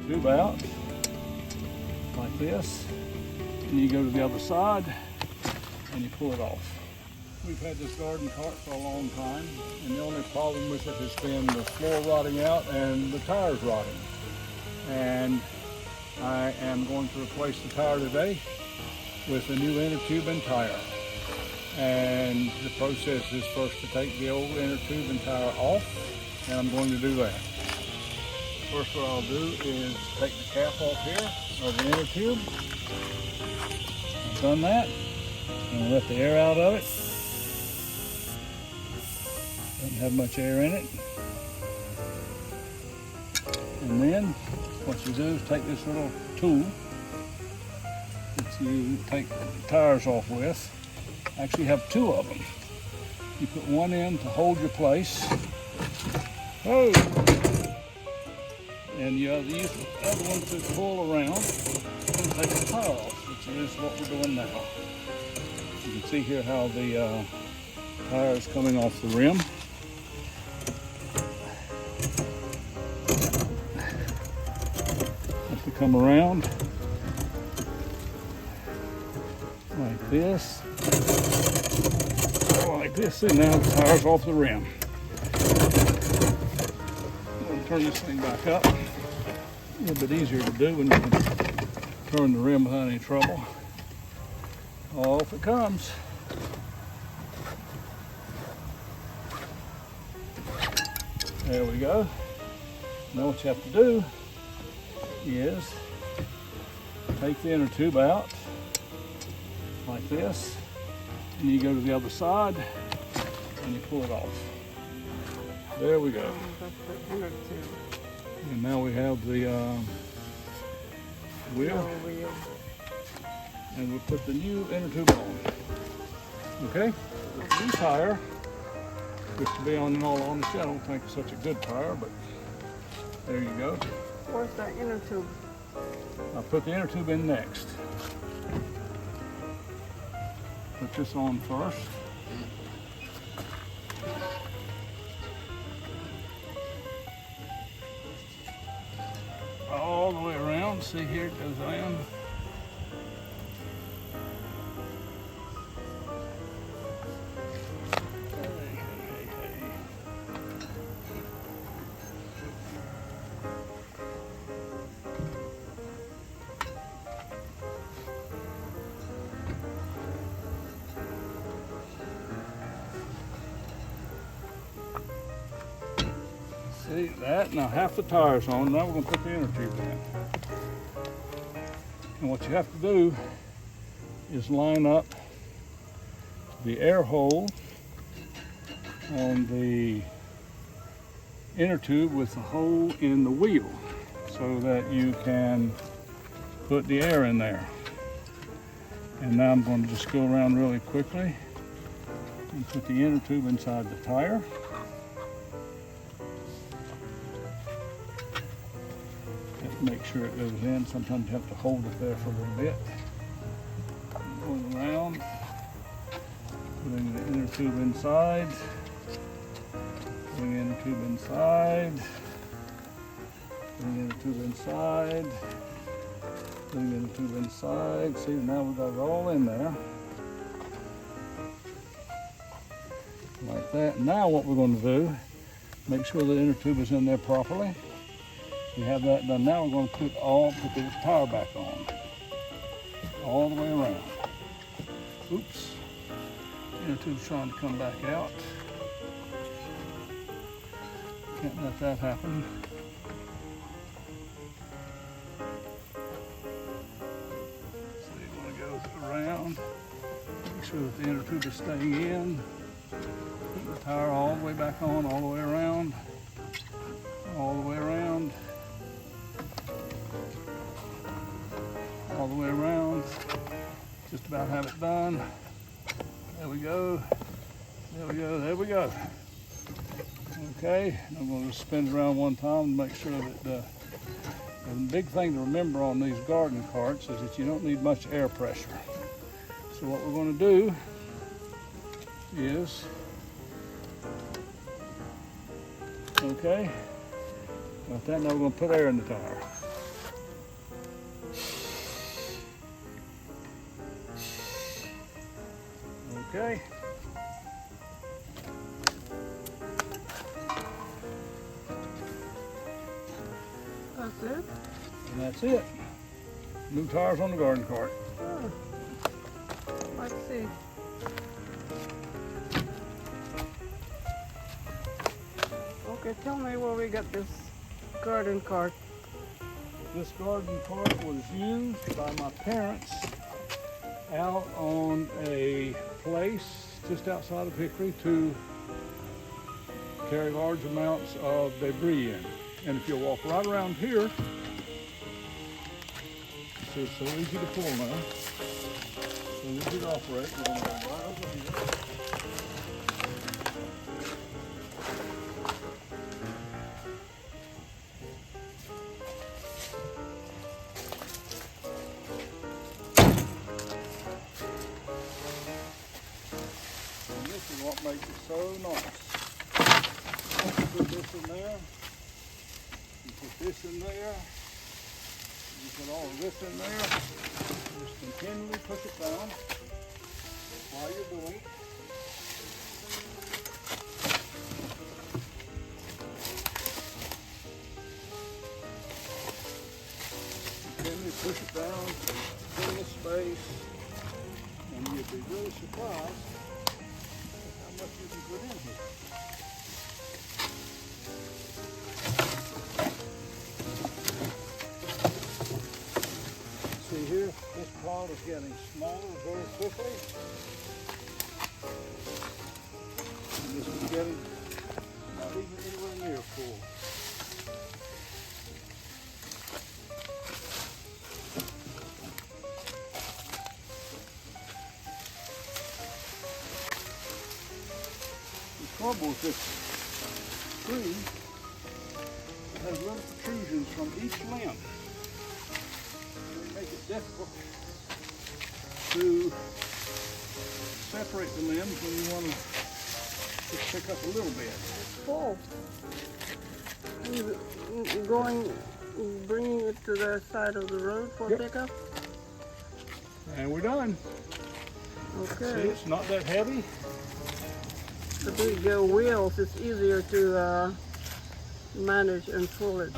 tube out like this, and you go to the other side and you pull it off. We've had this garden cart for a long time, and the only problem with it has been the floor rotting out and the tires rotting. And I am going to replace the tire today with a new inner tube and tire. And the process is first to take the old inner tube and tire off, and I'm going to do that. First, what I'll do is take the cap off here of the inner tube. I've done that. And let the air out of it. Doesn't have much air in it. And then what you do is take this little tool that you take the tires off with. Actually, you have two of them. You put one in to hold your place. Oh! And you use the other one to pull around and take the tire off, which is what we're doing now. You can see here how the tire is coming off the rim. Have to come around like this. Like this, and now the tire's off the rim. I'm going to turn this thing back up. A little bit easier to do when you can turn the rim without any trouble. Off it comes. There we go. Now what you have to do is take the inner tube out like this, and you go to the other side and you pull it off. There we go. And now we have the wheel. And we'll put the new inner tube on. Okay? The new tire, which to be on all honesty, I don't think it's such a good tire, but there you go. Where's the inner tube? I'll put the inner tube in next. Put this on first. All the way around. See here it goes around. See that? Now half the tire's on. Now we're going to put the inner tube in. And what you have to do is line up the air hole on the inner tube with the hole in the wheel so that you can put the air in there. And now I'm going to just go around really quickly and put the inner tube inside the tire. Make sure it goes in. Sometimes you have to hold it there for a little bit. Going around, putting the inner tube inside, putting the inner tube inside, putting the inner tube inside, putting the inner tube inside. See, now we've got it all in there. Like that. Now what we're going to do, make sure the inner tube is in there properly. We have that done. Now we're going to put the tire back on, all the way around. Oops, inner tube's trying to come back out. Can't let that happen. So you want to go around, make sure that the inner tube is staying in. Put the tire all the way back on, all the way around, all the way around. All the way around, just about have it done. There we go, there we go, there we go. Okay, I'm going to spin it around one time to make sure that the big thing to remember on these garden carts is that you don't need much air pressure. So what we're going to do is, okay, got that. Now we're going to put air in the tire. Okay. That's it? And that's it. New tires on the garden cart. Oh. Let's see. Okay, tell me where we got this garden cart. This garden cart was used by my parents out on a place just outside of Hickory to carry large amounts of debris in. And if you walk right around here, see, it's so easy to pull now, so easy to operate. We're going to go right over here. And this is what makes it so nice. Put this in there. You put this in there. You put all of this in there. Just continually push it down while you're doing it. Continually push it down, fill the space, and you'd be really surprised at how much you can put in here. See here, this plot is getting smaller very quickly. And this is getting not even anywhere near full. The trouble with this tree, it has little protrusions from each limb. Make it difficult to separate the limbs when you want to just pick up a little bit. It's full. Bringing it to the side of the road for pickup? And we're done. Okay. See, it's not that heavy. The big wheels, it's easier to manage and pull it.